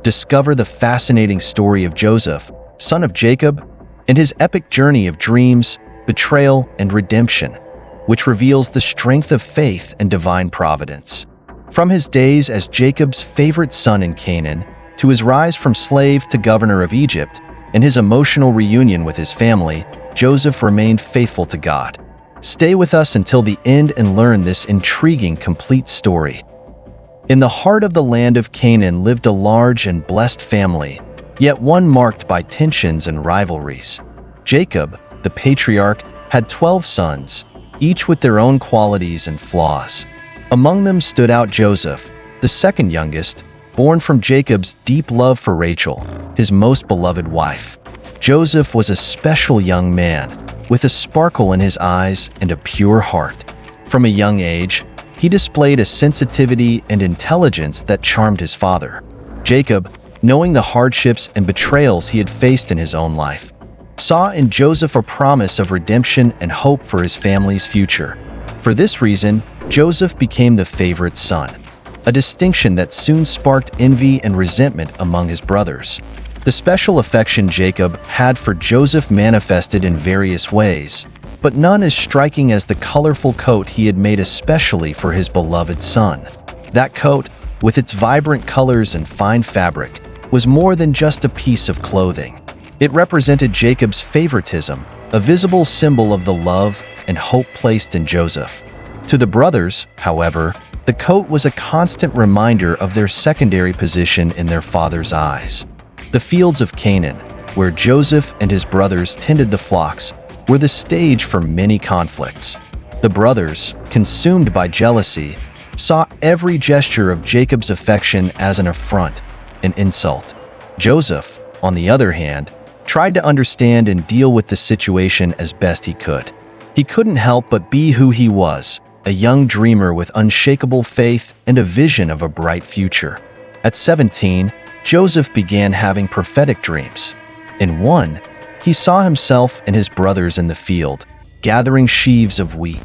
discover the fascinating story of Joseph, son of Jacob, and his epic journey of dreams, betrayal, and redemption, which reveals the strength of faith and divine providence. From his days as Jacob's favorite son in Canaan, to his rise from slave to governor of Egypt, and his emotional reunion with his family, Joseph remained faithful to God. Stay with us until the end and learn this intriguing, complete story. In the heart of the land of Canaan lived a large and blessed family, yet one marked by tensions and rivalries. Jacob, the patriarch, had 12 sons, each with their own qualities and flaws. Among them stood out Joseph, the second youngest, born from Jacob's deep love for Rachel, his most beloved wife. Joseph was a special young man, with a sparkle in his eyes and a pure heart. From a young age, he displayed a sensitivity and intelligence that charmed his father. Jacob, knowing the hardships and betrayals he had faced in his own life, saw in Joseph a promise of redemption and hope for his family's future. For this reason, Joseph became the favorite son, a distinction that soon sparked envy and resentment among his brothers. The special affection Jacob had for Joseph manifested in various ways, but none as striking as the colorful coat he had made especially for his beloved son. That coat, with its vibrant colors and fine fabric, was more than just a piece of clothing. It represented Jacob's favoritism, a visible symbol of the love and hope placed in Joseph. To the brothers, however, the coat was a constant reminder of their secondary position in their father's eyes. The fields of Canaan, where Joseph and his brothers tended the flocks, were the stage for many conflicts. The brothers, consumed by jealousy, saw every gesture of Jacob's affection as an affront, an insult. Joseph, on the other hand, tried to understand and deal with the situation as best he could. He couldn't help but be who he was, a young dreamer with unshakable faith and a vision of a bright future. At 17, Joseph began having prophetic dreams. In one, he saw himself and his brothers in the field, gathering sheaves of wheat.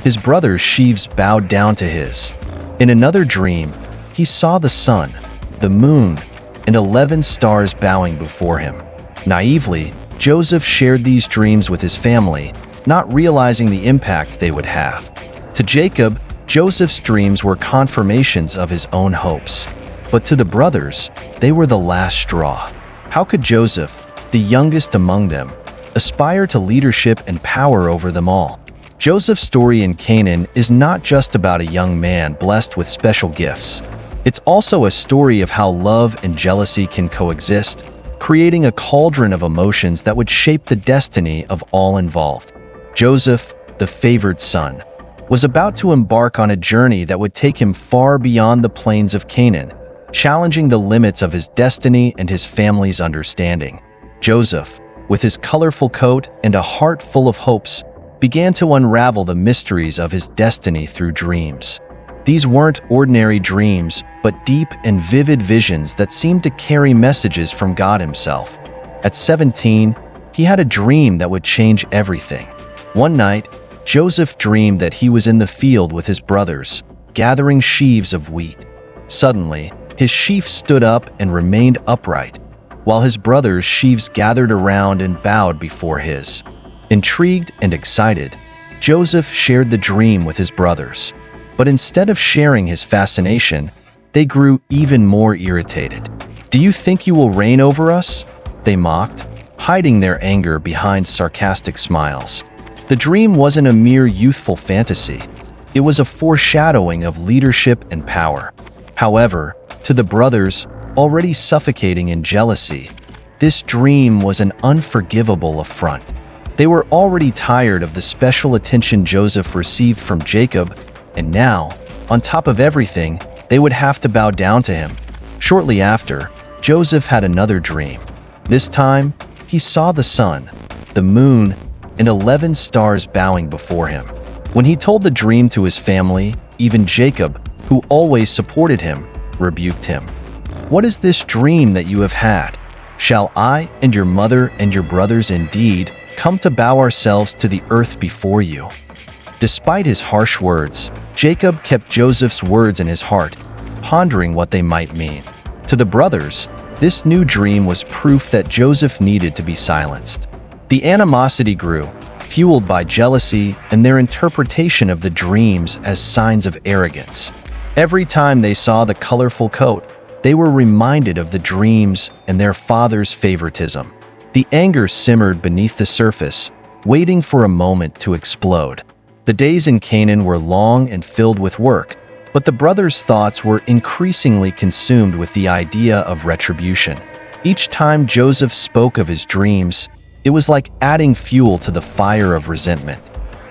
His brothers' sheaves bowed down to his. In another dream, he saw the sun, the moon, and 11 stars bowing before him. Naively, Joseph shared these dreams with his family, not realizing the impact they would have. To Jacob, Joseph's dreams were confirmations of his own hopes. But to the brothers, they were the last straw. How could Joseph, the youngest among them, aspire to leadership and power over them all? Joseph's story in Canaan is not just about a young man blessed with special gifts. It's also a story of how love and jealousy can coexist, creating a cauldron of emotions that would shape the destiny of all involved. Joseph, the favored son, was about to embark on a journey that would take him far beyond the plains of Canaan, challenging the limits of his destiny and his family's understanding. Joseph, with his colorful coat and a heart full of hopes, began to unravel the mysteries of his destiny through dreams. These weren't ordinary dreams, but deep and vivid visions that seemed to carry messages from God himself. At 17, he had a dream that would change everything. One night, Joseph dreamed that he was in the field with his brothers, gathering sheaves of wheat. Suddenly, his sheaf stood up and remained upright, while his brothers' sheaves gathered around and bowed before his. Intrigued and excited, Joseph shared the dream with his brothers. But instead of sharing his fascination, they grew even more irritated. "Do you think you will reign over us?" they mocked, hiding their anger behind sarcastic smiles. The dream wasn't a mere youthful fantasy. It was a foreshadowing of leadership and power. However, to the brothers, already suffocating in jealousy, this dream was an unforgivable affront. They were already tired of the special attention Joseph received from Jacob, and now, on top of everything, they would have to bow down to him. Shortly after, Joseph had another dream. This time, he saw the sun, the moon, and 11 stars bowing before him. When he told the dream to his family, even Jacob, who always supported him, rebuked him. "What is this dream that you have had? Shall I and your mother and your brothers indeed come to bow ourselves to the earth before you?" Despite his harsh words, Jacob kept Joseph's words in his heart, pondering what they might mean. To the brothers, this new dream was proof that Joseph needed to be silenced. The animosity grew, fueled by jealousy and their interpretation of the dreams as signs of arrogance. Every time they saw the colorful coat, they were reminded of the dreams and their father's favoritism. The anger simmered beneath the surface, waiting for a moment to explode. The days in Canaan were long and filled with work, but the brothers' thoughts were increasingly consumed with the idea of retribution. Each time Joseph spoke of his dreams, it was like adding fuel to the fire of resentment.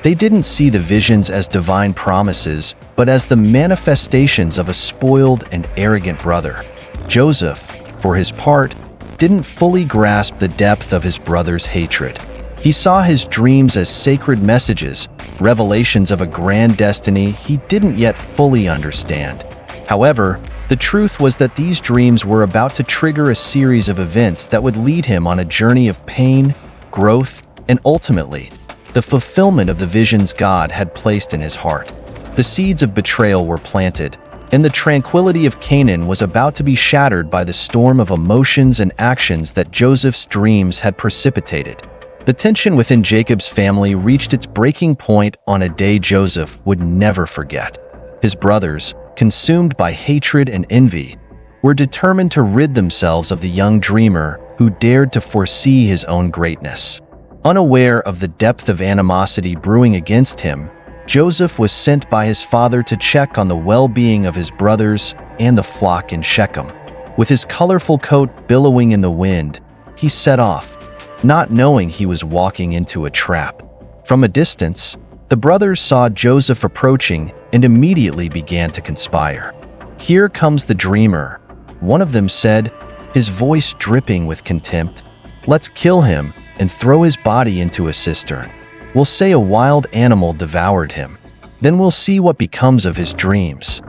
They didn't see the visions as divine promises, but as the manifestations of a spoiled and arrogant brother. Joseph, for his part, didn't fully grasp the depth of his brother's hatred. He saw his dreams as sacred messages, revelations of a grand destiny he didn't yet fully understand. However, the truth was that these dreams were about to trigger a series of events that would lead him on a journey of pain, growth, and ultimately, the fulfillment of the visions God had placed in his heart. The seeds of betrayal were planted, and the tranquility of Canaan was about to be shattered by the storm of emotions and actions that Joseph's dreams had precipitated. The tension within Jacob's family reached its breaking point on a day Joseph would never forget. His brothers, consumed by hatred and envy, were determined to rid themselves of the young dreamer who dared to foresee his own greatness. Unaware of the depth of animosity brewing against him, Joseph was sent by his father to check on the well-being of his brothers and the flock in Shechem. With his colorful coat billowing in the wind, he set off, not knowing he was walking into a trap. From a distance, the brothers saw Joseph approaching and immediately began to conspire. "Here comes the dreamer," one of them said, his voice dripping with contempt. "Let's kill him and throw his body into a cistern. We'll say a wild animal devoured him. Then we'll see what becomes of his dreams."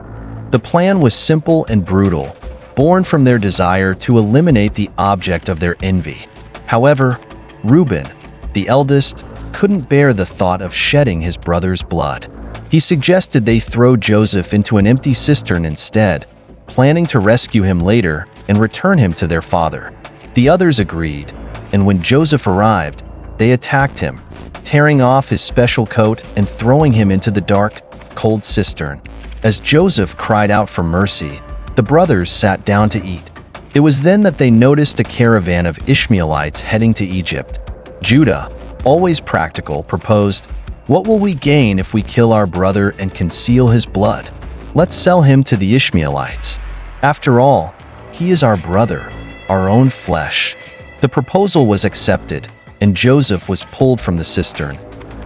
The plan was simple and brutal, born from their desire to eliminate the object of their envy. However, Reuben, the eldest, couldn't bear the thought of shedding his brother's blood. He suggested they throw Joseph into an empty cistern instead, planning to rescue him later and return him to their father. The others agreed, and when Joseph arrived, they attacked him, tearing off his special coat and throwing him into the dark, cold cistern. As Joseph cried out for mercy, the brothers sat down to eat. It was then that they noticed a caravan of Ishmaelites heading to Egypt. Judah, always practical, proposed, "What will we gain if we kill our brother and conceal his blood? Let's sell him to the Ishmaelites. After all, he is our brother, our own flesh." The proposal was accepted, and Joseph was pulled from the cistern,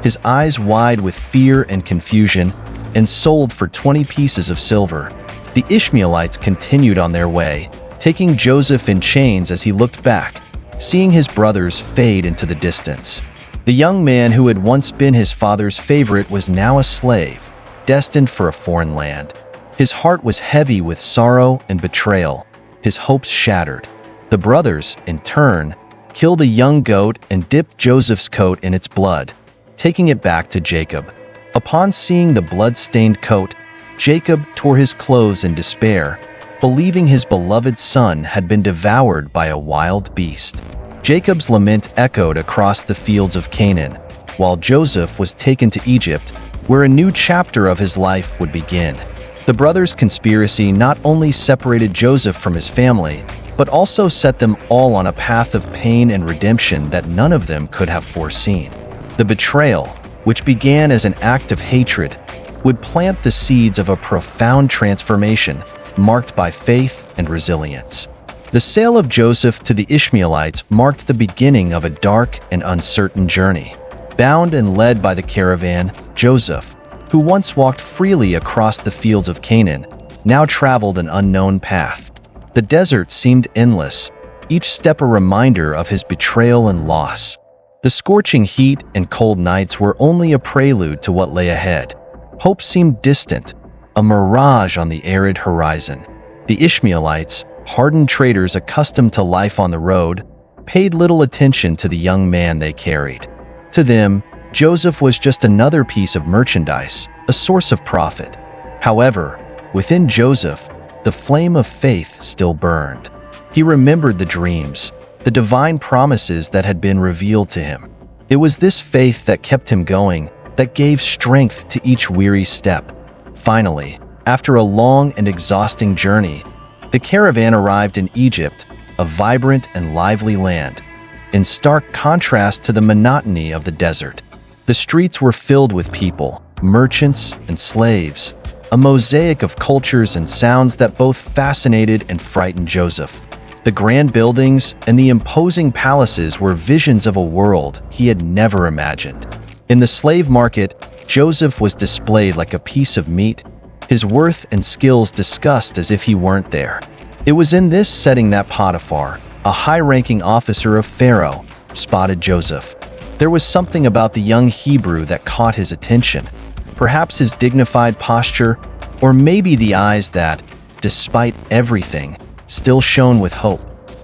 his eyes wide with fear and confusion, and sold for 20 pieces of silver. The Ishmaelites continued on their way, taking Joseph in chains as he looked back, seeing his brothers fade into the distance. The young man who had once been his father's favorite was now a slave, destined for a foreign land. His heart was heavy with sorrow and betrayal, his hopes shattered. The brothers, in turn, killed a young goat and dipped Joseph's coat in its blood, taking it back to Jacob. Upon seeing the blood-stained coat, Jacob tore his clothes in despair, believing his beloved son had been devoured by a wild beast. Jacob's lament echoed across the fields of Canaan, while Joseph was taken to Egypt, where a new chapter of his life would begin. The brothers' conspiracy not only separated Joseph from his family, but also set them all on a path of pain and redemption that none of them could have foreseen. The betrayal, which began as an act of hatred, would plant the seeds of a profound transformation, marked by faith and resilience. The sale of Joseph to the Ishmaelites marked the beginning of a dark and uncertain journey. Bound and led by the caravan, Joseph, who once walked freely across the fields of Canaan, now traveled an unknown path. The desert seemed endless, each step a reminder of his betrayal and loss. The scorching heat and cold nights were only a prelude to what lay ahead. Hope seemed distant, a mirage on the arid horizon. The Ishmaelites, hardened traders accustomed to life on the road, paid little attention to the young man they carried. To them, Joseph was just another piece of merchandise, a source of profit. However, within Joseph, the flame of faith still burned. He remembered the dreams, the divine promises that had been revealed to him. It was this faith that kept him going, that gave strength to each weary step. Finally, after a long and exhausting journey, the caravan arrived in Egypt, a vibrant and lively land, in stark contrast to the monotony of the desert. The streets were filled with people, merchants and slaves, a mosaic of cultures and sounds that both fascinated and frightened Joseph. The grand buildings and the imposing palaces were visions of a world he had never imagined. In the slave market, Joseph was displayed like a piece of meat, his worth and skills discussed as if he weren't there. It was in this setting that Potiphar, a high-ranking officer of Pharaoh, spotted Joseph. There was something about the young Hebrew that caught his attention, perhaps his dignified posture, or maybe the eyes that, despite everything, still shone with hope.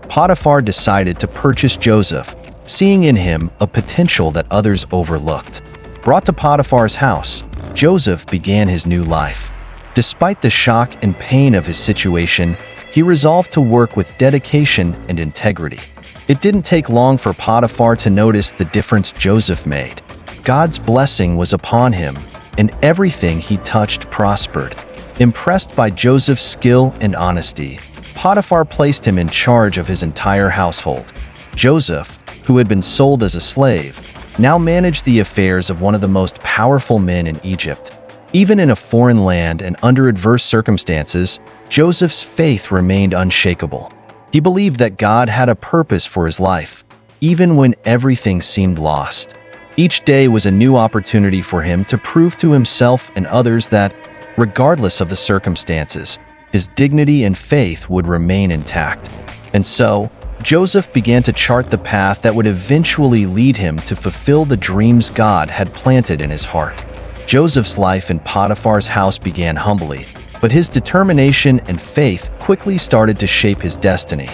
Potiphar decided to purchase Joseph, seeing in him a potential that others overlooked. Brought to Potiphar's house, Joseph began his new life. Despite the shock and pain of his situation, he resolved to work with dedication and integrity. It didn't take long for Potiphar to notice the difference Joseph made. God's blessing was upon him, and everything he touched prospered. Impressed by Joseph's skill and honesty, Potiphar placed him in charge of his entire household. Joseph, who had been sold as a slave, now managed the affairs of one of the most powerful men in Egypt. Even in a foreign land and under adverse circumstances, Joseph's faith remained unshakable. He believed that God had a purpose for his life, even when everything seemed lost. Each day was a new opportunity for him to prove to himself and others that, regardless of the circumstances, his dignity and faith would remain intact. And so, Joseph began to chart the path that would eventually lead him to fulfill the dreams God had planted in his heart. Joseph's life in Potiphar's house began humbly, but his determination and faith quickly started to shape his destiny.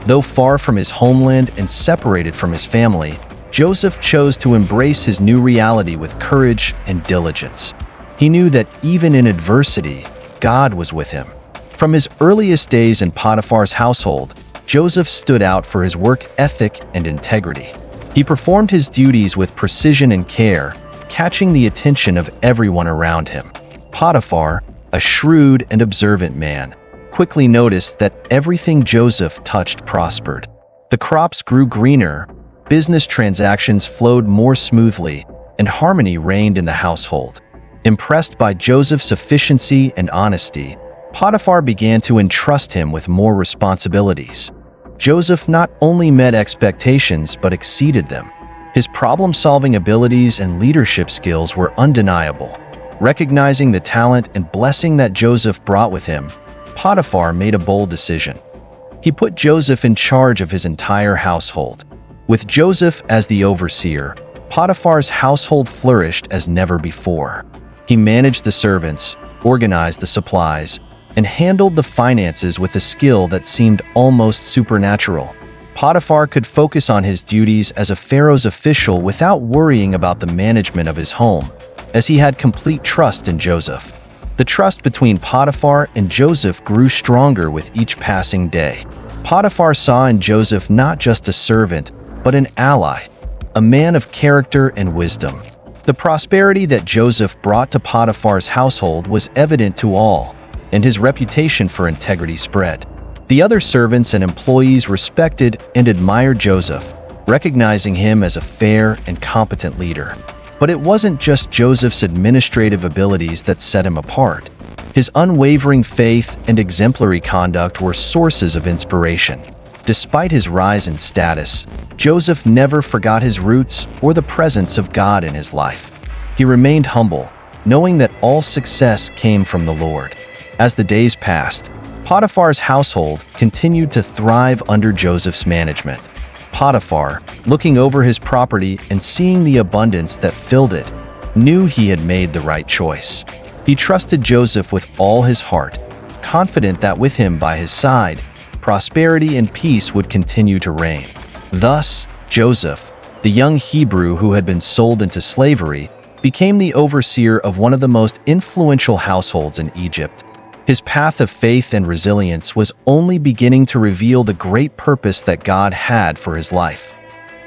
Though far from his homeland and separated from his family, Joseph chose to embrace his new reality with courage and diligence. He knew that even in adversity, God was with him. From his earliest days in Potiphar's household, Joseph stood out for his work ethic and integrity. He performed his duties with precision and care, catching the attention of everyone around him. Potiphar, a shrewd and observant man, quickly noticed that everything Joseph touched prospered. The crops grew greener, business transactions flowed more smoothly, and harmony reigned in the household. Impressed by Joseph's efficiency and honesty, Potiphar began to entrust him with more responsibilities. Joseph not only met expectations but exceeded them. His problem-solving abilities and leadership skills were undeniable. Recognizing the talent and blessing that Joseph brought with him, Potiphar made a bold decision. He put Joseph in charge of his entire household. With Joseph as the overseer, Potiphar's household flourished as never before. He managed the servants, organized the supplies, and handled the finances with a skill that seemed almost supernatural. Potiphar could focus on his duties as a Pharaoh's official without worrying about the management of his home, as he had complete trust in Joseph. The trust between Potiphar and Joseph grew stronger with each passing day. Potiphar saw in Joseph not just a servant, but an ally, a man of character and wisdom. The prosperity that Joseph brought to Potiphar's household was evident to all, and his reputation for integrity spread. The other servants and employees respected and admired Joseph, recognizing him as a fair and competent leader. But it wasn't just Joseph's administrative abilities that set him apart. His unwavering faith and exemplary conduct were sources of inspiration. Despite his rise in status, Joseph never forgot his roots or the presence of God in his life. He remained humble, knowing that all success came from the Lord. As the days passed, Potiphar's household continued to thrive under Joseph's management. Potiphar, looking over his property and seeing the abundance that filled it, knew he had made the right choice. He trusted Joseph with all his heart, confident that with him by his side, prosperity and peace would continue to reign. Thus, Joseph, the young Hebrew who had been sold into slavery, became the overseer of one of the most influential households in Egypt. His path of faith and resilience was only beginning to reveal the great purpose that God had for his life.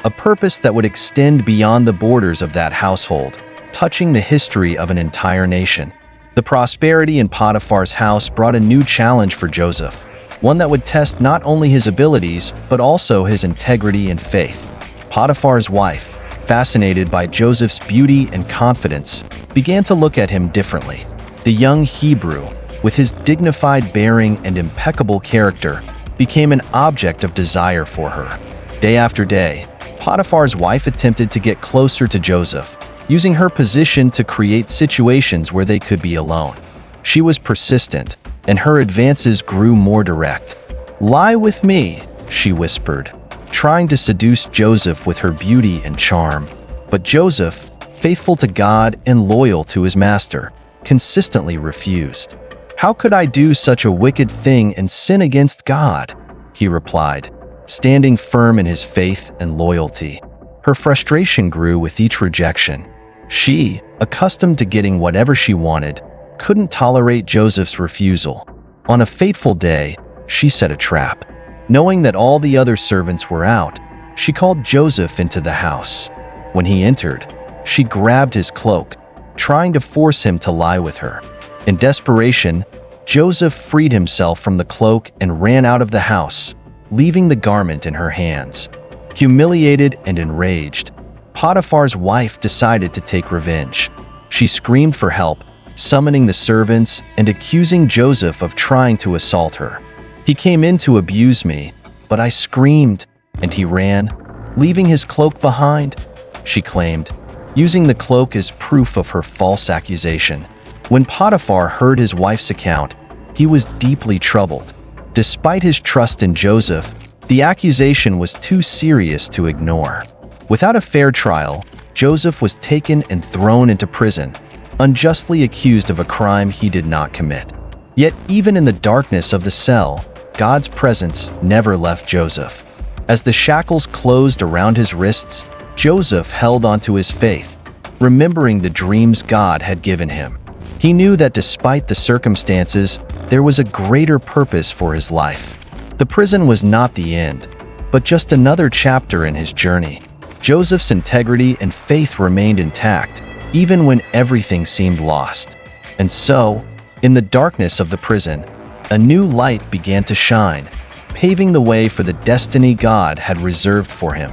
A purpose that would extend beyond the borders of that household, touching the history of an entire nation. The prosperity in Potiphar's house brought a new challenge for Joseph, one that would test not only his abilities, but also his integrity and faith. Potiphar's wife, fascinated by Joseph's beauty and confidence, began to look at him differently. The young Hebrew, with his dignified bearing and impeccable character, became an object of desire for her. Day after day, Potiphar's wife attempted to get closer to Joseph, using her position to create situations where they could be alone. She was persistent, and her advances grew more direct. "Lie with me," she whispered, trying to seduce Joseph with her beauty and charm. But Joseph, faithful to God and loyal to his master, consistently refused. "How could I do such a wicked thing and sin against God?" he replied, standing firm in his faith and loyalty. Her frustration grew with each rejection. She, accustomed to getting whatever she wanted, couldn't tolerate Joseph's refusal. On a fateful day, she set a trap. Knowing that all the other servants were out, she called Joseph into the house. When he entered, she grabbed his cloak, trying to force him to lie with her. In desperation, Joseph freed himself from the cloak and ran out of the house, leaving the garment in her hands. Humiliated and enraged, Potiphar's wife decided to take revenge. She screamed for help, summoning the servants and accusing Joseph of trying to assault her. "He came in to abuse me, but I screamed, and he ran, leaving his cloak behind," she claimed, using the cloak as proof of her false accusation. When Potiphar heard his wife's account, he was deeply troubled. Despite his trust in Joseph, the accusation was too serious to ignore. Without a fair trial, Joseph was taken and thrown into prison, unjustly accused of a crime he did not commit. Yet even in the darkness of the cell, God's presence never left Joseph. As the shackles closed around his wrists, Joseph held onto his faith, remembering the dreams God had given him. He knew that despite the circumstances, there was a greater purpose for his life. The prison was not the end, but just another chapter in his journey. Joseph's integrity and faith remained intact, even when everything seemed lost. And so, in the darkness of the prison, a new light began to shine, paving the way for the destiny God had reserved for him.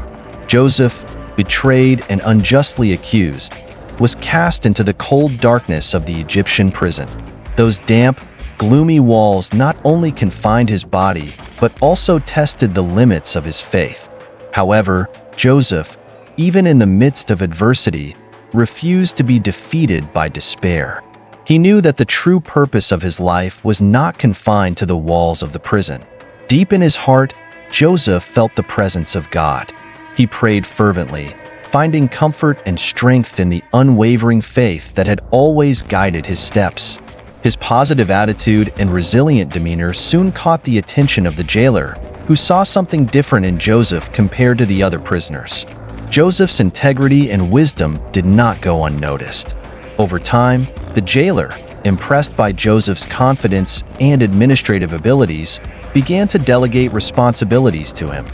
Joseph, betrayed and unjustly accused, was cast into the cold darkness of the Egyptian prison. Those damp, gloomy walls not only confined his body, but also tested the limits of his faith. However, Joseph, even in the midst of adversity, refused to be defeated by despair. He knew that the true purpose of his life was not confined to the walls of the prison. Deep in his heart, Joseph felt the presence of God. He prayed fervently, finding comfort and strength in the unwavering faith that had always guided his steps. His positive attitude and resilient demeanor soon caught the attention of the jailer, who saw something different in Joseph compared to the other prisoners. Joseph's integrity and wisdom did not go unnoticed. Over time, the jailer, impressed by Joseph's confidence and administrative abilities, began to delegate responsibilities to him.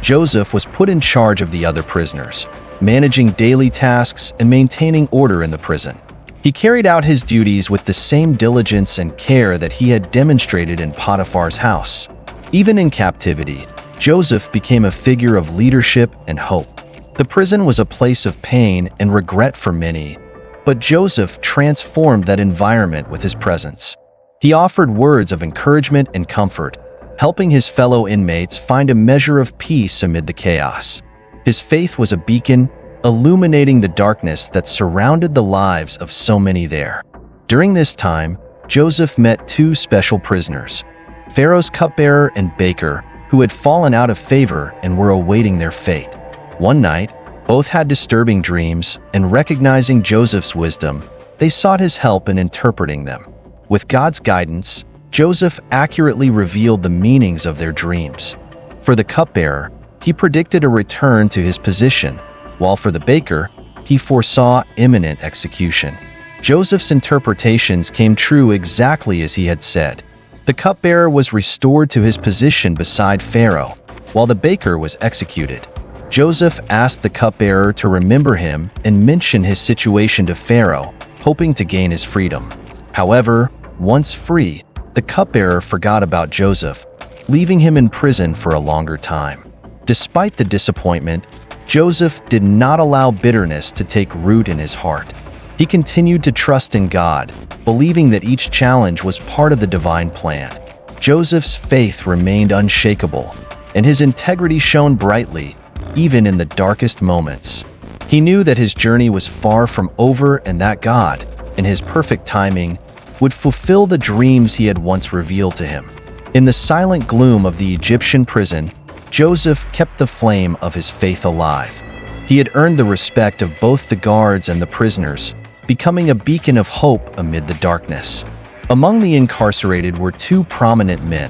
Joseph was put in charge of the other prisoners, managing daily tasks and maintaining order in the prison. He carried out his duties with the same diligence and care that he had demonstrated in Potiphar's house. Even in captivity, Joseph became a figure of leadership and hope. The prison was a place of pain and regret for many, but Joseph transformed that environment with his presence. He offered words of encouragement and comfort, helping his fellow inmates find a measure of peace amid the chaos. His faith was a beacon, illuminating the darkness that surrounded the lives of so many there. During this time, Joseph met two special prisoners, Pharaoh's cupbearer and baker, who had fallen out of favor and were awaiting their fate. One night, both had disturbing dreams, and recognizing Joseph's wisdom, they sought his help in interpreting them. With God's guidance, Joseph accurately revealed the meanings of their dreams. For the cupbearer, he predicted a return to his position, while for the baker, he foresaw imminent execution. Joseph's interpretations came true exactly as he had said. The cupbearer was restored to his position beside Pharaoh, while the baker was executed. Joseph asked the cupbearer to remember him and mention his situation to Pharaoh, hoping to gain his freedom. However, once free, the cupbearer forgot about Joseph, leaving him in prison for a longer time. Despite the disappointment, Joseph did not allow bitterness to take root in his heart. He continued to trust in God, believing that each challenge was part of the divine plan. Joseph's faith remained unshakable, and his integrity shone brightly, even in the darkest moments. He knew that his journey was far from over and that God, in his perfect timing, would fulfill the dreams he had once revealed to him. In the silent gloom of the Egyptian prison, Joseph kept the flame of his faith alive. He had earned the respect of both the guards and the prisoners, becoming a beacon of hope amid the darkness. Among the incarcerated were two prominent men,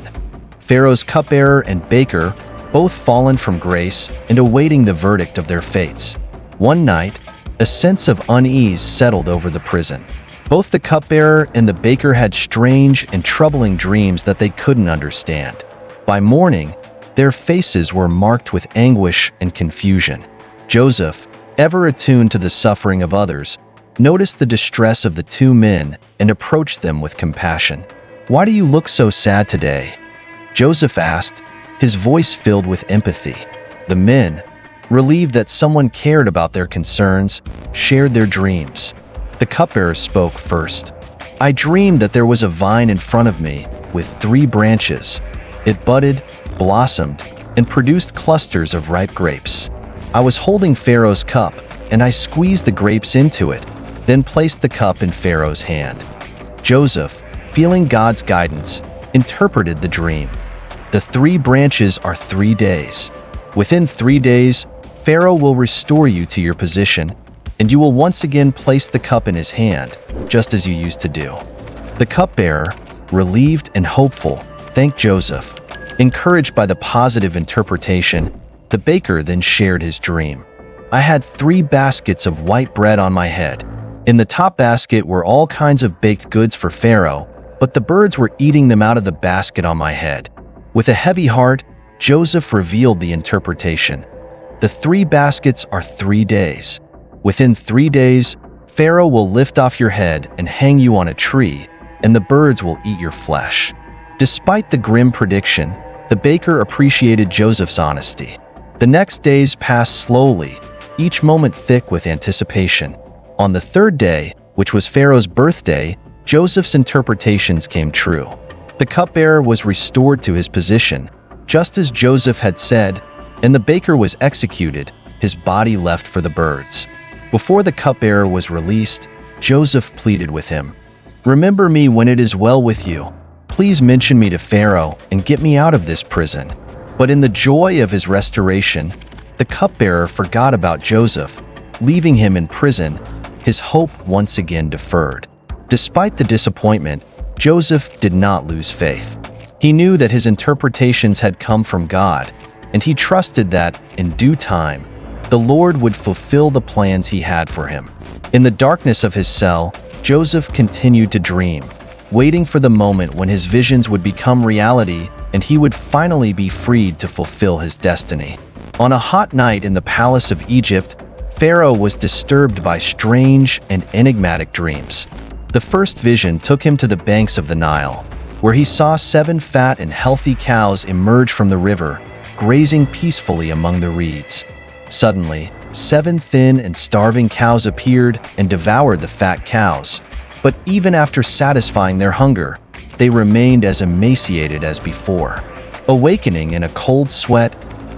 Pharaoh's cupbearer and baker, both fallen from grace and awaiting the verdict of their fates. One night, a sense of unease settled over the prison. Both the cupbearer and the baker had strange and troubling dreams that they couldn't understand. By morning, their faces were marked with anguish and confusion. Joseph, ever attuned to the suffering of others, noticed the distress of the two men and approached them with compassion. "Why do you look so sad today?" Joseph asked, his voice filled with empathy. The men, relieved that someone cared about their concerns, shared their dreams. The cupbearer spoke first. "I dreamed that there was a vine in front of me with 3 branches. It budded, blossomed, and produced clusters of ripe grapes. I was holding Pharaoh's cup, and I squeezed the grapes into it, then placed the cup in Pharaoh's hand." Joseph, feeling God's guidance, interpreted the dream. "The 3 branches are 3 days. Within 3 days, Pharaoh will restore you to your position, and you will once again place the cup in his hand, just as you used to do." The cupbearer, relieved and hopeful, thanked Joseph. Encouraged by the positive interpretation, the baker then shared his dream. "I had 3 baskets of white bread on my head. In the top basket were all kinds of baked goods for Pharaoh, but the birds were eating them out of the basket on my head." With a heavy heart, Joseph revealed the interpretation. "The 3 baskets are 3 days. Within 3 days, Pharaoh will lift off your head and hang you on a tree, and the birds will eat your flesh." Despite the grim prediction, the baker appreciated Joseph's honesty. The next days passed slowly, each moment thick with anticipation. On the 3rd day, which was Pharaoh's birthday, Joseph's interpretations came true. The cupbearer was restored to his position, just as Joseph had said, and the baker was executed, his body left for the birds. Before the cupbearer was released, Joseph pleaded with him, "Remember me when it is well with you. Please mention me to Pharaoh and get me out of this prison." But in the joy of his restoration, the cupbearer forgot about Joseph, leaving him in prison, his hope once again deferred. Despite the disappointment, Joseph did not lose faith. He knew that his interpretations had come from God, and he trusted that, in due time, the Lord would fulfill the plans he had for him. In the darkness of his cell, Joseph continued to dream, waiting for the moment when his visions would become reality and he would finally be freed to fulfill his destiny. On a hot night in the palace of Egypt, Pharaoh was disturbed by strange and enigmatic dreams. The first vision took him to the banks of the Nile, where he saw 7 fat and healthy cows emerge from the river, grazing peacefully among the reeds. Suddenly, 7 thin and starving cows appeared and devoured the fat cows, but even after satisfying their hunger, they remained as emaciated as before. Awakening in a cold sweat,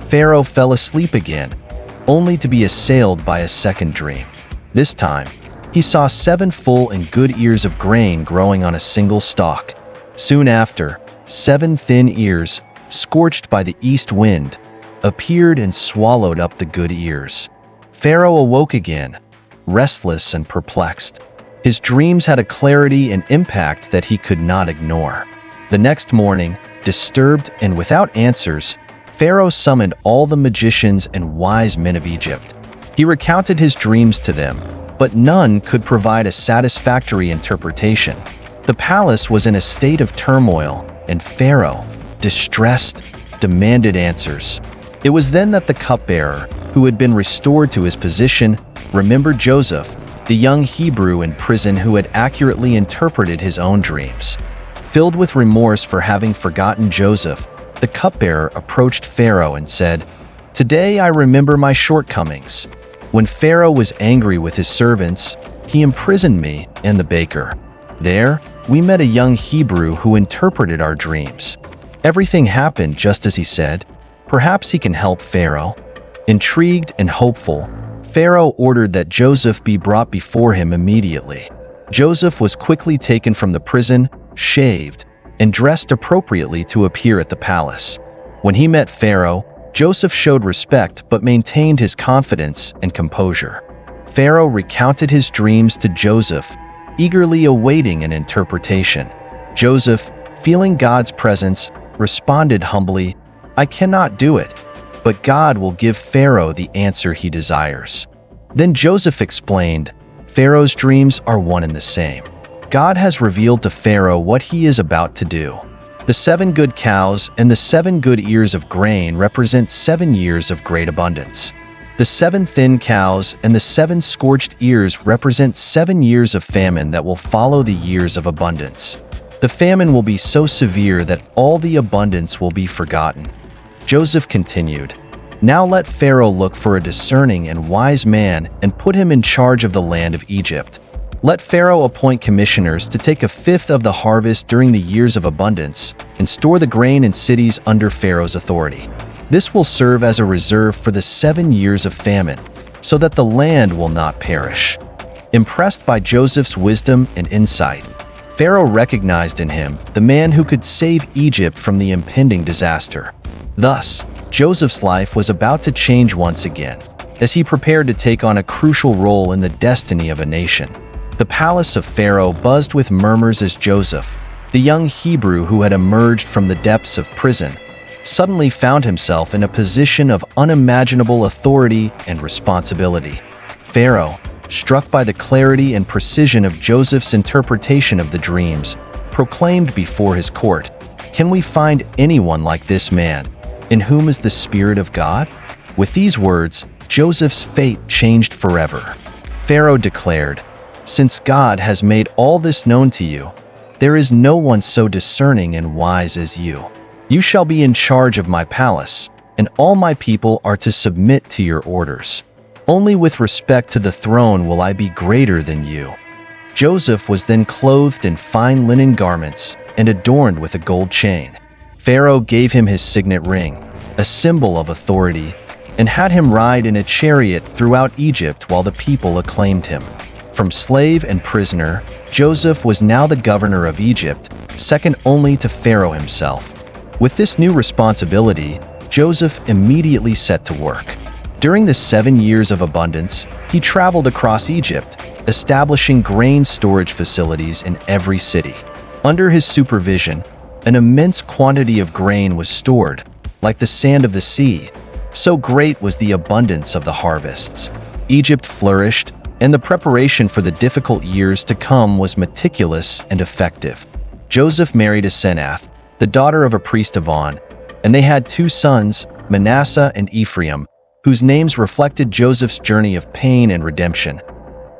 Pharaoh fell asleep again, only to be assailed by a second dream. This time, he saw 7 full and good ears of grain growing on a single stalk. Soon after, 7 thin ears, scorched by the east wind, appeared and swallowed up the good ears. Pharaoh awoke again, restless and perplexed. His dreams had a clarity and impact that he could not ignore. The next morning, disturbed and without answers, Pharaoh summoned all the magicians and wise men of Egypt. He recounted his dreams to them, but none could provide a satisfactory interpretation. The palace was in a state of turmoil, and Pharaoh, distressed, demanded answers. It was then that the cupbearer, who had been restored to his position, remembered Joseph, the young Hebrew in prison who had accurately interpreted his own dreams. Filled with remorse for having forgotten Joseph, the cupbearer approached Pharaoh and said, "Today I remember my shortcomings. When Pharaoh was angry with his servants, he imprisoned me and the baker. There, we met a young Hebrew who interpreted our dreams. Everything happened just as he said. Perhaps he can help Pharaoh." Intrigued and hopeful, Pharaoh ordered that Joseph be brought before him immediately. Joseph was quickly taken from the prison, shaved, and dressed appropriately to appear at the palace. When he met Pharaoh, Joseph showed respect but maintained his confidence and composure. Pharaoh recounted his dreams to Joseph, eagerly awaiting an interpretation. Joseph, feeling God's presence, responded humbly, "I cannot do it, but God will give Pharaoh the answer he desires." Then Joseph explained, "Pharaoh's dreams are one and the same. God has revealed to Pharaoh what he is about to do. The 7 good cows and the 7 good ears of grain represent 7 years of great abundance. The 7 thin cows and the 7 scorched ears represent 7 years of famine that will follow the years of abundance. The famine will be so severe that all the abundance will be forgotten." Joseph continued, "Now let Pharaoh look for a discerning and wise man and put him in charge of the land of Egypt. Let Pharaoh appoint commissioners to take 1/5 of the harvest during the years of abundance and store the grain in cities under Pharaoh's authority. This will serve as a reserve for the 7 years of famine, so that the land will not perish." Impressed by Joseph's wisdom and insight, Pharaoh recognized in him the man who could save Egypt from the impending disaster. Thus, Joseph's life was about to change once again, as he prepared to take on a crucial role in the destiny of a nation. The palace of Pharaoh buzzed with murmurs as Joseph, the young Hebrew who had emerged from the depths of prison, suddenly found himself in a position of unimaginable authority and responsibility. Pharaoh, struck by the clarity and precision of Joseph's interpretation of the dreams, proclaimed before his court, "Can we find anyone like this man, in whom is the Spirit of God?" With these words, Joseph's fate changed forever. Pharaoh declared, "Since God has made all this known to you, there is no one so discerning and wise as you. You shall be in charge of my palace, and all my people are to submit to your orders. Only with respect to the throne will I be greater than you." Joseph was then clothed in fine linen garments and adorned with a gold chain. Pharaoh gave him his signet ring, a symbol of authority, and had him ride in a chariot throughout Egypt while the people acclaimed him. From slave and prisoner, Joseph was now the governor of Egypt, second only to Pharaoh himself. With this new responsibility, Joseph immediately set to work. During the 7 years of abundance, he traveled across Egypt, establishing grain storage facilities in every city. Under his supervision, an immense quantity of grain was stored, like the sand of the sea. So great was the abundance of the harvests. Egypt flourished, and the preparation for the difficult years to come was meticulous and effective. Joseph married Asenath, the daughter of a priest of On, and they had 2 sons, Manasseh and Ephraim, whose names reflected Joseph's journey of pain and redemption.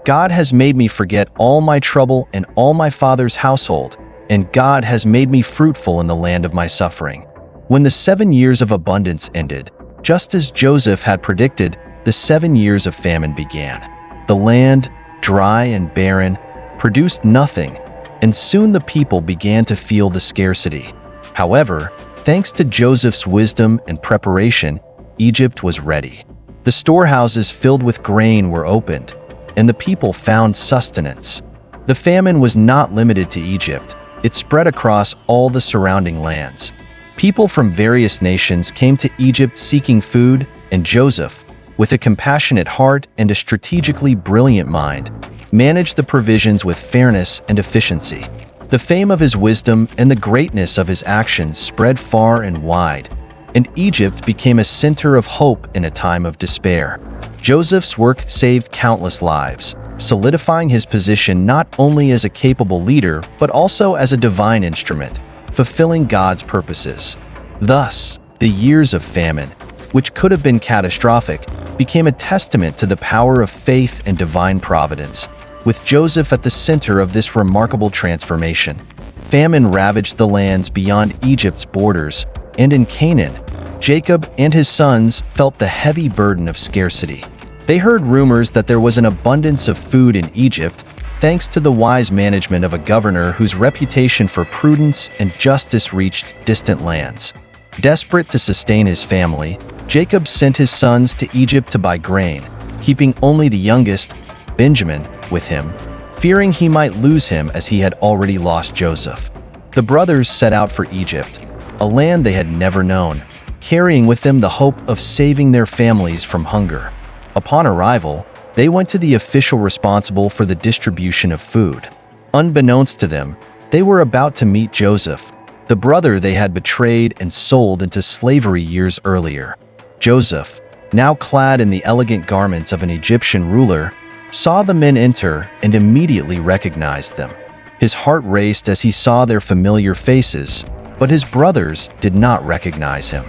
"God has made me forget all my trouble and all my father's household, and God has made me fruitful in the land of my suffering." When the 7 years of abundance ended, just as Joseph had predicted, the 7 years of famine began. The land, dry and barren, produced nothing, and soon the people began to feel the scarcity. However, thanks to Joseph's wisdom and preparation, Egypt was ready. The storehouses filled with grain were opened, and the people found sustenance. The famine was not limited to Egypt. It spread across all the surrounding lands. People from various nations came to Egypt seeking food, and Joseph, with a compassionate heart and a strategically brilliant mind, managed the provisions with fairness and efficiency. The fame of his wisdom and the greatness of his actions spread far and wide, and Egypt became a center of hope in a time of despair. Joseph's work saved countless lives, solidifying his position not only as a capable leader but also as a divine instrument, fulfilling God's purposes. Thus, the years of famine, which could have been catastrophic, became a testament to the power of faith and divine providence, with Joseph at the center of this remarkable transformation. Famine ravaged the lands beyond Egypt's borders, and in Canaan, Jacob and his sons felt the heavy burden of scarcity. They heard rumors that there was an abundance of food in Egypt, thanks to the wise management of a governor whose reputation for prudence and justice reached distant lands. Desperate to sustain his family, Jacob sent his sons to Egypt to buy grain, keeping only the youngest, Benjamin, with him, fearing he might lose him as he had already lost Joseph. The brothers set out for Egypt, a land they had never known, carrying with them the hope of saving their families from hunger. Upon arrival, they went to the official responsible for the distribution of food. Unbeknownst to them, they were about to meet Joseph, the brother they had betrayed and sold into slavery years earlier. Joseph, now clad in the elegant garments of an Egyptian ruler, saw the men enter and immediately recognized them. His heart raced as he saw their familiar faces, but his brothers did not recognize him.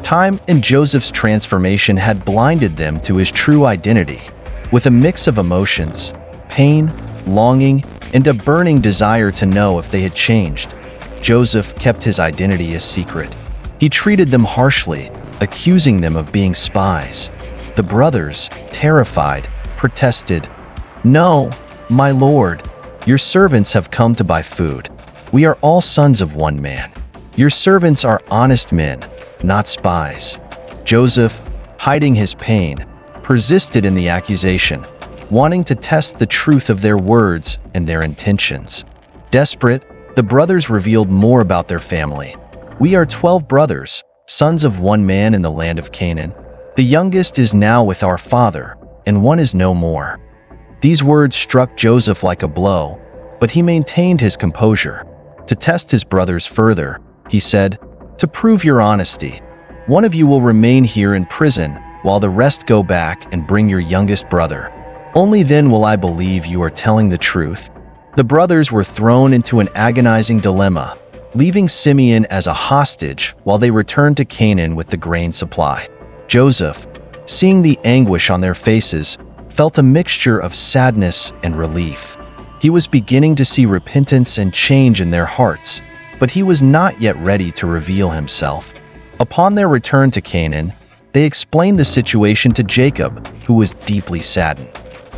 Time and Joseph's transformation had blinded them to his true identity. With a mix of emotions, pain, longing, and a burning desire to know if they had changed, Joseph kept his identity a secret. He treated them harshly, accusing them of being spies. The brothers, terrified, protested, "No, my lord, your servants have come to buy food. We are all sons of one man. Your servants are honest men, not spies." Joseph, hiding his pain, persisted in the accusation, wanting to test the truth of their words and their intentions. Desperate, the brothers revealed more about their family. "We are 12 brothers, sons of one man in the land of Canaan. The youngest is now with our father, and one is no more." These words struck Joseph like a blow, but he maintained his composure. To test his brothers further, he said, "To prove your honesty, one of you will remain here in prison while the rest go back and bring your youngest brother. Only then will I believe you are telling the truth." The brothers were thrown into an agonizing dilemma, leaving Simeon as a hostage while they returned to Canaan with the grain supply. Joseph, seeing the anguish on their faces, felt a mixture of sadness and relief. He was beginning to see repentance and change in their hearts, but he was not yet ready to reveal himself. Upon their return to Canaan, they explained the situation to Jacob, who was deeply saddened.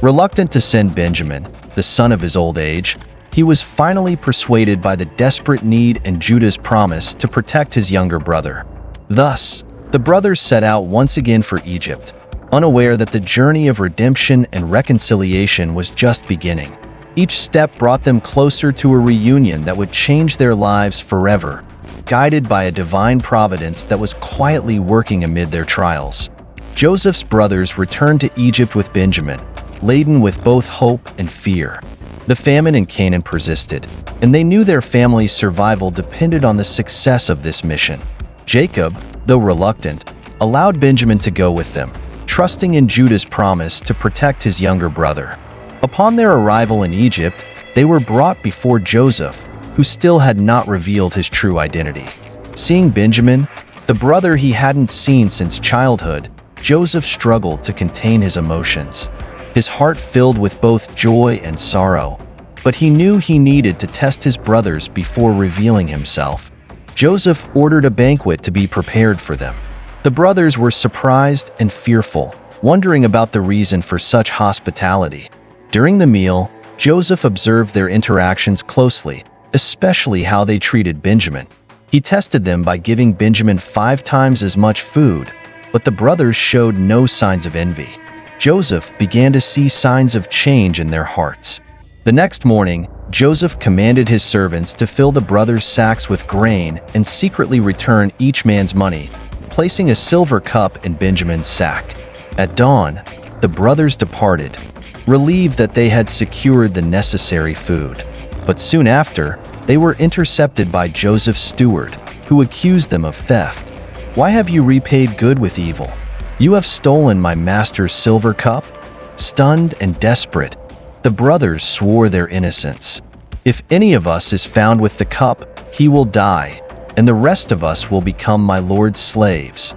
Reluctant to send Benjamin, the son of his old age, he was finally persuaded by the desperate need and Judah's promise to protect his younger brother. Thus, the brothers set out once again for Egypt, unaware that the journey of redemption and reconciliation was just beginning. Each step brought them closer to a reunion that would change their lives forever, guided by a divine providence that was quietly working amid their trials. Joseph's brothers returned to Egypt with Benjamin, laden with both hope and fear. The famine in Canaan persisted, and they knew their family's survival depended on the success of this mission. Jacob, though reluctant, allowed Benjamin to go with them, trusting in Judah's promise to protect his younger brother. Upon their arrival in Egypt, they were brought before Joseph, who still had not revealed his true identity. Seeing Benjamin, the brother he hadn't seen since childhood, Joseph struggled to contain his emotions. His heart filled with both joy and sorrow, but he knew he needed to test his brothers before revealing himself. Joseph ordered a banquet to be prepared for them. The brothers were surprised and fearful, wondering about the reason for such hospitality. During the meal, Joseph observed their interactions closely, especially how they treated Benjamin. He tested them by giving Benjamin 5 times as much food, but the brothers showed no signs of envy. Joseph began to see signs of change in their hearts. The next morning, Joseph commanded his servants to fill the brothers' sacks with grain and secretly return each man's money, placing a silver cup in Benjamin's sack. At dawn, the brothers departed, relieved that they had secured the necessary food. But soon after, they were intercepted by Joseph's steward, who accused them of theft. "Why have you repaid good with evil? You have stolen my master's silver cup?" Stunned and desperate, the brothers swore their innocence. "If any of us is found with the cup, he will die," and the rest of us will become my lord's slaves."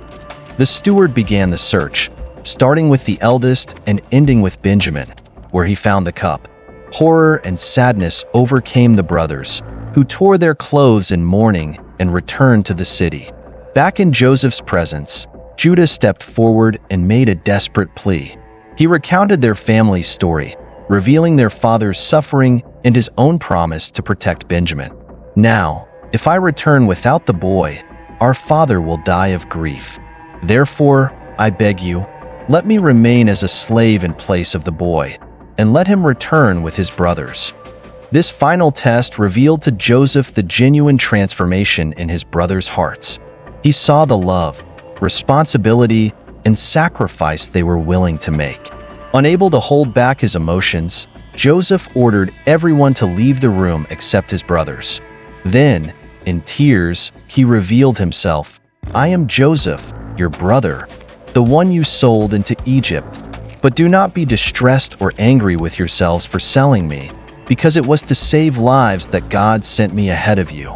The steward began the search, starting with the eldest and ending with Benjamin, where he found the cup. Horror and sadness overcame the brothers, who tore their clothes in mourning and returned to the city. Back in Joseph's presence, Judah stepped forward and made a desperate plea. He recounted their family's story, revealing their father's suffering and his own promise to protect Benjamin. "Now, if I return without the boy, our father will die of grief. Therefore, I beg you, let me remain as a slave in place of the boy, and let him return with his brothers." This final test revealed to Joseph the genuine transformation in his brothers' hearts. He saw the love, responsibility, and sacrifice they were willing to make. Unable to hold back his emotions, Joseph ordered everyone to leave the room except his brothers. Then, in tears, he revealed himself. "I am Joseph, your brother, the one you sold into Egypt. But do not be distressed or angry with yourselves for selling me, because it was to save lives that God sent me ahead of you."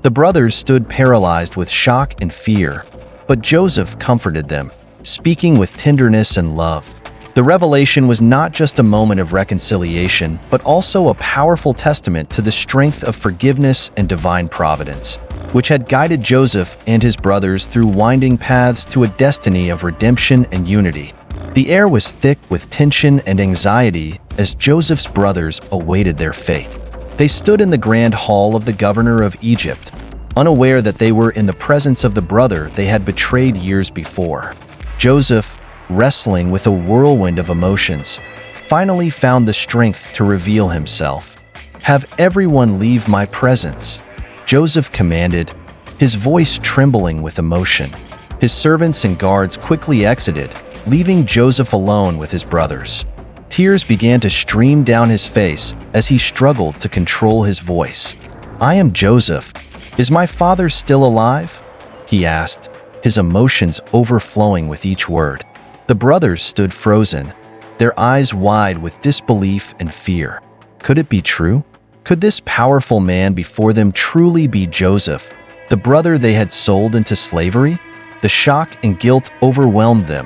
The brothers stood paralyzed with shock and fear, but Joseph comforted them, speaking with tenderness and love. The revelation was not just a moment of reconciliation, but also a powerful testament to the strength of forgiveness and divine providence, which had guided Joseph and his brothers through winding paths to a destiny of redemption and unity. The air was thick with tension and anxiety as Joseph's brothers awaited their fate. They stood in the grand hall of the governor of Egypt, unaware that they were in the presence of the brother they had betrayed years before. Joseph, wrestling with a whirlwind of emotions, finally found the strength to reveal himself. "Have everyone leave my presence," Joseph commanded, his voice trembling with emotion. His servants and guards quickly exited, leaving Joseph alone with his brothers. Tears began to stream down his face as he struggled to control his voice. "I am Joseph. Is my father still alive?" he asked, his emotions overflowing with each word. The brothers stood frozen, their eyes wide with disbelief and fear. Could it be true? Could this powerful man before them truly be Joseph, the brother they had sold into slavery? The shock and guilt overwhelmed them,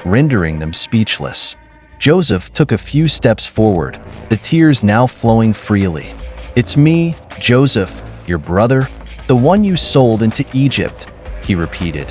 rendering them speechless. Joseph took a few steps forward, the tears now flowing freely. "It's me, Joseph, your brother, the one you sold into Egypt," he repeated,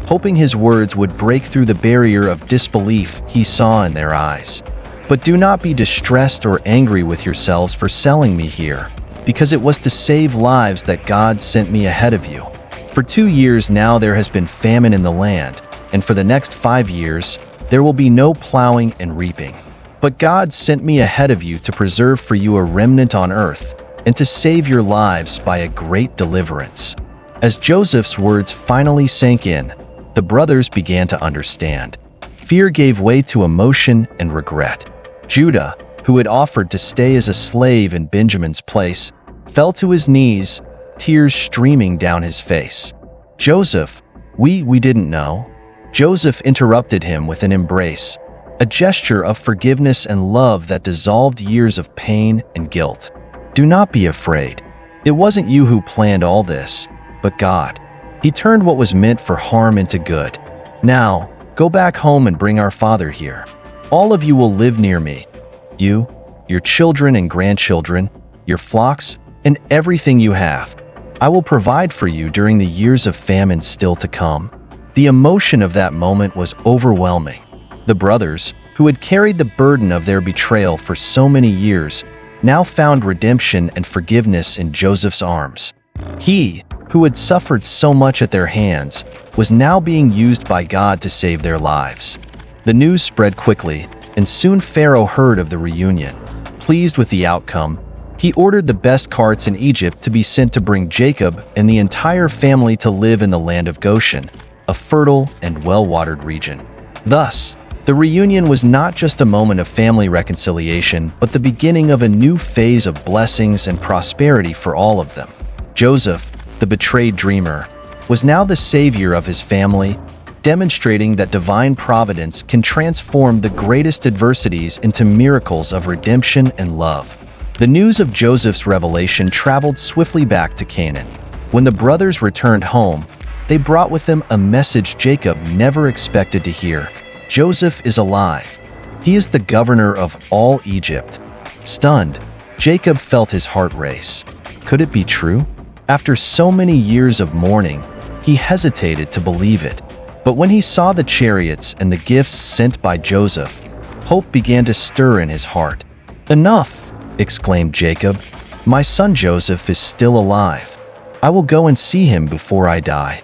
hoping his words would break through the barrier of disbelief he saw in their eyes. "But do not be distressed or angry with yourselves for selling me here, because it was to save lives that God sent me ahead of you. For 2 years now there has been famine in the land, and for the next 5 years there will be no plowing and reaping. But God sent me ahead of you to preserve for you a remnant on earth, and to save your lives by a great deliverance." As Joseph's words finally sank in, the brothers began to understand. Fear gave way to emotion and regret. Judah, who had offered to stay as a slave in Benjamin's place, fell to his knees, tears streaming down his face. "Joseph, we didn't know." Joseph interrupted him with an embrace, a gesture of forgiveness and love that dissolved years of pain and guilt. "Do not be afraid. It wasn't you who planned all this, but God. He turned what was meant for harm into good. Now, go back home and bring our father here. All of you will live near me. You, your children and grandchildren, your flocks, and everything you have. I will provide for you during the years of famine still to come." The emotion of that moment was overwhelming. The brothers, who had carried the burden of their betrayal for so many years, now found redemption and forgiveness in Joseph's arms. He, who had suffered so much at their hands, was now being used by God to save their lives. The news spread quickly, and soon Pharaoh heard of the reunion. Pleased with the outcome, he ordered the best carts in Egypt to be sent to bring Jacob and the entire family to live in the land of Goshen, a fertile and well-watered region. Thus, the reunion was not just a moment of family reconciliation, but the beginning of a new phase of blessings and prosperity for all of them. Joseph, the betrayed dreamer, was now the savior of his family, demonstrating that divine providence can transform the greatest adversities into miracles of redemption and love. The news of Joseph's revelation traveled swiftly back to Canaan. When the brothers returned home, they brought with them a message Jacob never expected to hear. Joseph is alive. He is the governor of all Egypt. Stunned, Jacob felt his heart race. Could it be true? After so many years of mourning, he hesitated to believe it. But when he saw the chariots and the gifts sent by Joseph, hope began to stir in his heart. "Enough!" exclaimed Jacob. "My son Joseph is still alive. I will go and see him before I die."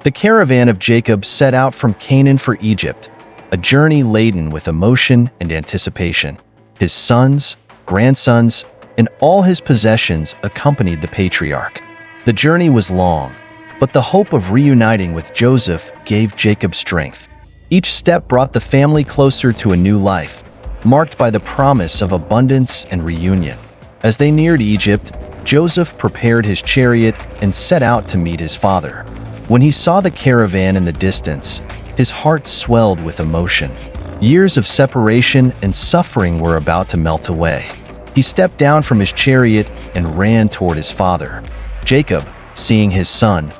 The caravan of Jacob set out from Canaan for Egypt, a journey laden with emotion and anticipation. His sons, grandsons, and all his possessions accompanied the patriarch. The journey was long, but the hope of reuniting with Joseph gave Jacob strength. Each step brought the family closer to a new life, marked by the promise of abundance and reunion. As they neared Egypt, Joseph prepared his chariot and set out to meet his father. When he saw the caravan in the distance, his heart swelled with emotion. Years of separation and suffering were about to melt away. He stepped down from his chariot and ran toward his father. Jacob, seeing his son,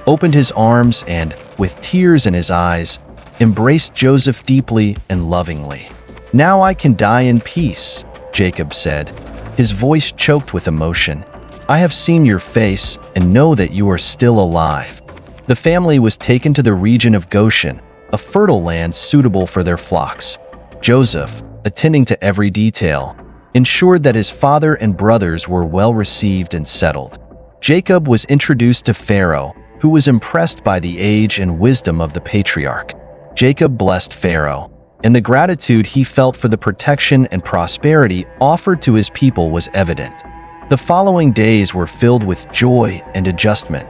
opened his arms and, with tears in his eyes, embraced Joseph deeply and lovingly. "Now I can die in peace," Jacob said, his voice choked with emotion. "I have seen your face and know that you are still alive." The family was taken to the region of Goshen, a fertile land suitable for their flocks. Joseph, attending to every detail, ensured that his father and brothers were well received and settled. Jacob was introduced to Pharaoh, who was impressed by the age and wisdom of the patriarch. Jacob blessed Pharaoh, and the gratitude he felt for the protection and prosperity offered to his people was evident. The following days were filled with joy and adjustment.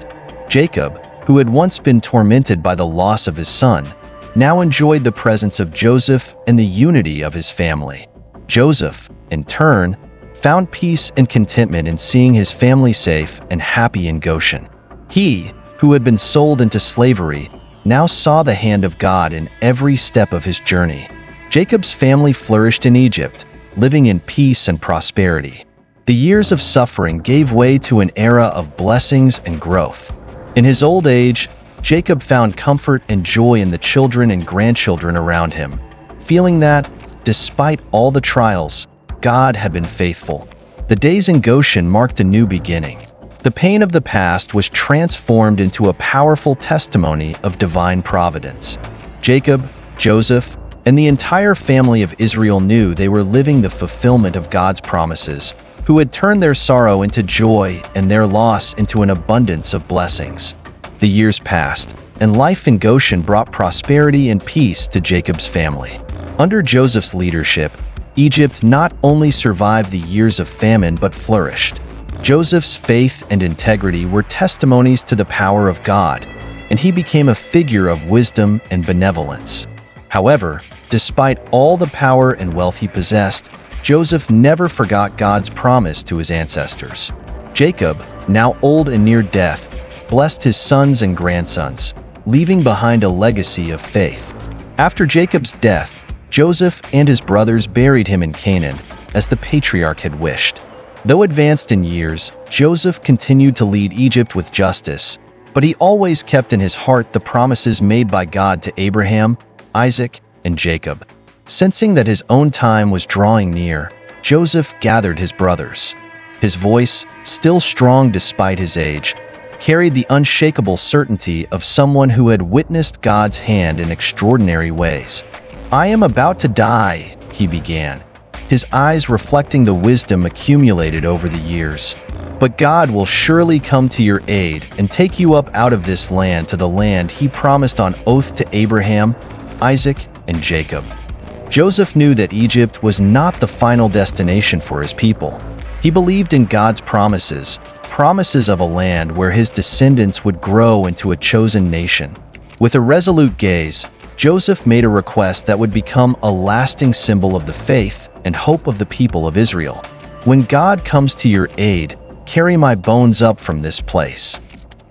Jacob, who had once been tormented by the loss of his son, now enjoyed the presence of Joseph and the unity of his family. Joseph, in turn, found peace and contentment in seeing his family safe and happy in Goshen. He, who had been sold into slavery, now saw the hand of God in every step of his journey. Jacob's family flourished in Egypt, living in peace and prosperity. The years of suffering gave way to an era of blessings and growth. In his old age, Jacob found comfort and joy in the children and grandchildren around him, feeling that, despite all the trials, God had been faithful. The days in Goshen marked a new beginning. The pain of the past was transformed into a powerful testimony of divine providence. Jacob, Joseph, and the entire family of Israel knew they were living the fulfillment of God's promises, who had turned their sorrow into joy and their loss into an abundance of blessings. The years passed, and life in Goshen brought prosperity and peace to Jacob's family. Under Joseph's leadership, Egypt not only survived the years of famine but flourished. Joseph's faith and integrity were testimonies to the power of God, and he became a figure of wisdom and benevolence. However, despite all the power and wealth he possessed, Joseph never forgot God's promise to his ancestors. Jacob, now old and near death, blessed his sons and grandsons, leaving behind a legacy of faith. After Jacob's death, Joseph and his brothers buried him in Canaan, as the patriarch had wished. Though advanced in years, Joseph continued to lead Egypt with justice, but he always kept in his heart the promises made by God to Abraham, Isaac, and Jacob. Sensing that his own time was drawing near, Joseph gathered his brothers. His voice, still strong despite his age, carried the unshakable certainty of someone who had witnessed God's hand in extraordinary ways. "I am about to die," he began, his eyes reflecting the wisdom accumulated over the years. "But God will surely come to your aid and take you up out of this land to the land he promised on oath to Abraham, Isaac, and Jacob." Joseph knew that Egypt was not the final destination for his people. He believed in God's promises of a land where his descendants would grow into a chosen nation. With a resolute gaze, Joseph made a request that would become a lasting symbol of the faith and hope of the people of Israel. "When God comes to your aid, carry my bones up from this place."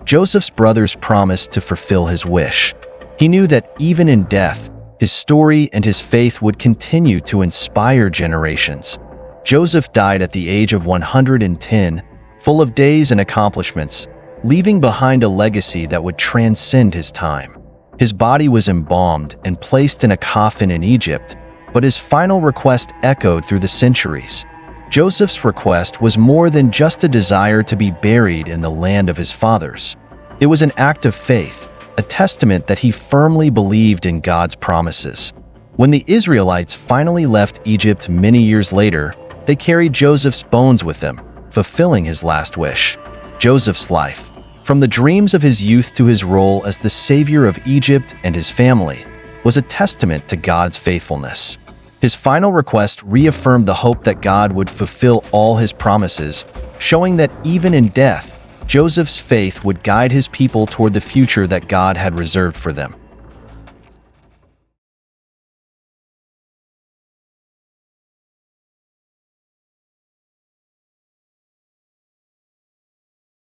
Joseph's brothers promised to fulfill his wish. He knew that even in death, his story and his faith would continue to inspire generations. Joseph died at the age of 110, full of days and accomplishments, leaving behind a legacy that would transcend his time. His body was embalmed and placed in a coffin in Egypt, but his final request echoed through the centuries. Joseph's request was more than just a desire to be buried in the land of his fathers. It was an act of faith, a testament that he firmly believed in God's promises. When the Israelites finally left Egypt many years later, they carried Joseph's bones with them, fulfilling his last wish. Joseph's life, from the dreams of his youth to his role as the savior of Egypt and his family, was a testament to God's faithfulness. His final request reaffirmed the hope that God would fulfill all his promises, showing that even in death, Joseph's faith would guide his people toward the future that God had reserved for them.